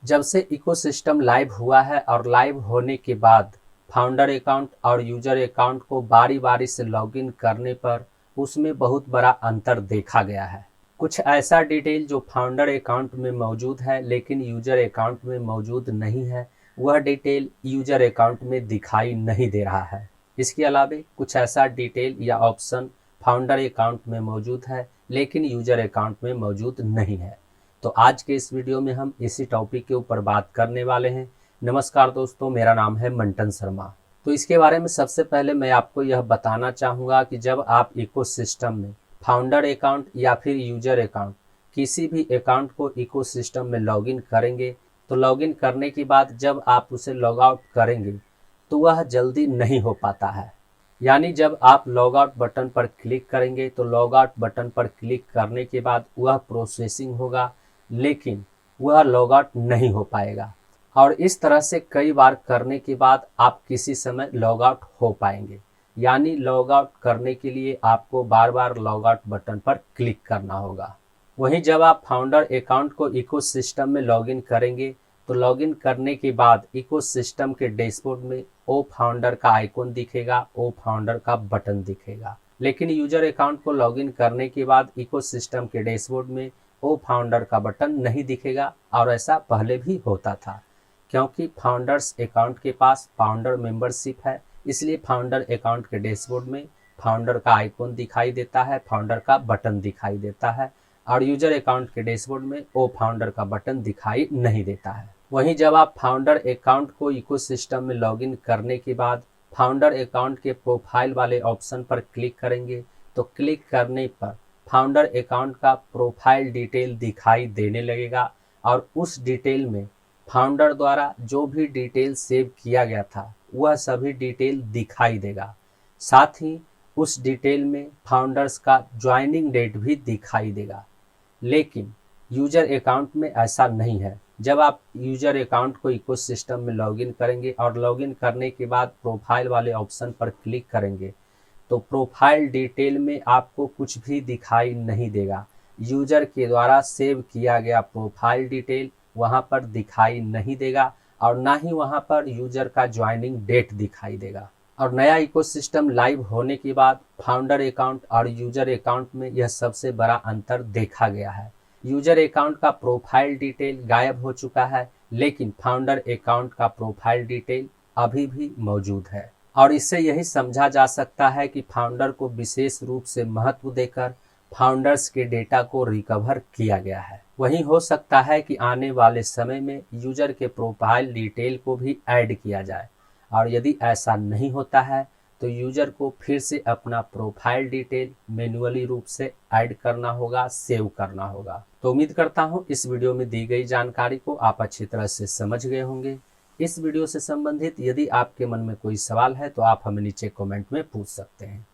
जब से ecosystem live हुआ है और लाइव होने के बाद फाउंडर अकाउंट और यूजर अकाउंट को बारी बारी से लॉगिन करने पर उसमें बहुत बड़ा अंतर देखा गया है। कुछ ऐसा डिटेल जो फाउंडर अकाउंट में मौजूद है लेकिन यूजर अकाउंट में मौजूद नहीं है, वह डिटेल यूजर अकाउंट में दिखाई नहीं दे रहा है। इसके अलावा कुछ ऐसा डिटेल या ऑप्शन फाउंडर अकाउंट में मौजूद है लेकिन यूजर अकाउंट में मौजूद नहीं है। तो आज के इस वीडियो में हम इसी टॉपिक के ऊपर बात करने वाले हैं। नमस्कार दोस्तों, मेरा नाम है मंटन शर्मा। तो इसके बारे में सबसे पहले मैं आपको यह बताना चाहूँगा कि जब आप इकोसिस्टम में फाउंडर अकाउंट या फिर यूजर अकाउंट किसी भी अकाउंट को इकोसिस्टम में लॉगिन करेंगे तो लॉगिन करने के बाद जब आप उसे लॉग आउट करेंगे तो वह जल्दी नहीं हो पाता है। यानी जब आप लॉग आउट बटन पर क्लिक करेंगे तो लॉग आउट बटन पर क्लिक करने के बाद वह प्रोसेसिंग होगा लेकिन वह लॉग आउट नहीं हो पाएगा, और इस तरह से कई बार करने के बाद आप किसी समय लॉग आउट हो पाएंगे। यानी लॉग आउट करने के लिए आपको बार बार लॉग आउट बटन पर क्लिक करना होगा। वहीं जब आप फाउंडर अकाउंट को इकोसिस्टम में लॉगिन करेंगे तो लॉगिन करने के बाद इकोसिस्टम के डैशबोर्ड में ओ फाउंडर का आइकॉन दिखेगा, ओ फाउंडर का बटन दिखेगा। लेकिन यूजर अकाउंट को लॉगिन करने के बाद इकोसिस्टम के डैशबोर्ड में ओ फाउंडर का बटन नहीं दिखेगा, और ऐसा पहले भी होता था क्योंकि फाउंडर्स अकाउंट के पास फाउंडर मेंबरशिप है। इसलिए फाउंडर अकाउंट के डैशबोर्ड में फाउंडर का आइकॉन दिखाई देता है, फाउंडर का बटन दिखाई देता है, और यूजर अकाउंट के डैशबोर्ड में ओ फाउंडर का बटन दिखाई नहीं देता है। वहीं जब आप फाउंडर अकाउंट को इकोसिस्टम में लॉगिन करने के बाद फाउंडर अकाउंट के प्रोफाइल वाले ऑप्शन पर क्लिक करेंगे तो क्लिक करने पर फाउंडर अकाउंट का प्रोफाइल डिटेल दिखाई देने लगेगा, और उस डिटेल में फाउंडर द्वारा जो भी डिटेल सेव किया गया था वह सभी डिटेल दिखाई देगा। साथ ही उस डिटेल में फाउंडर्स का ज्वाइनिंग डेट भी दिखाई देगा। लेकिन यूजर अकाउंट में ऐसा नहीं है। जब आप यूजर अकाउंट को इकोसिस्टम में लॉगिन करेंगे और लॉगिन करने के बाद प्रोफाइल वाले ऑप्शन पर क्लिक करेंगे तो प्रोफाइल डिटेल में आपको कुछ भी दिखाई नहीं देगा। यूजर के द्वारा सेव किया गया प्रोफाइल डिटेल वहां पर दिखाई नहीं देगा, और ना ही वहां पर यूजर का ज्वाइनिंग डेट दिखाई देगा। और नया इकोसिस्टम लाइव होने के बाद फाउंडर अकाउंट और यूजर अकाउंट में यह सबसे बड़ा अंतर देखा गया है। यूजर अकाउंट का प्रोफाइल डिटेल गायब हो चुका है लेकिन फाउंडर अकाउंट का प्रोफाइल डिटेल अभी भी मौजूद है, और इससे यही समझा जा सकता है कि फाउंडर को विशेष रूप से महत्व देकर फाउंडर्स के डेटा को रिकवर किया गया है। वहीं हो सकता है कि आने वाले समय में यूजर के प्रोफाइल डिटेल को भी ऐड किया जाए, और यदि ऐसा नहीं होता है तो यूजर को फिर से अपना प्रोफाइल डिटेल मैन्युअली रूप से ऐड करना होगा, सेव करना होगा। तो उम्मीद करता हूँ इस वीडियो में दी गई जानकारी को आप अच्छी तरह से समझ गए होंगे। इस वीडियो से संबंधित यदि आपके मन में कोई सवाल है तो आप हमें नीचे कमेंट में पूछ सकते हैं।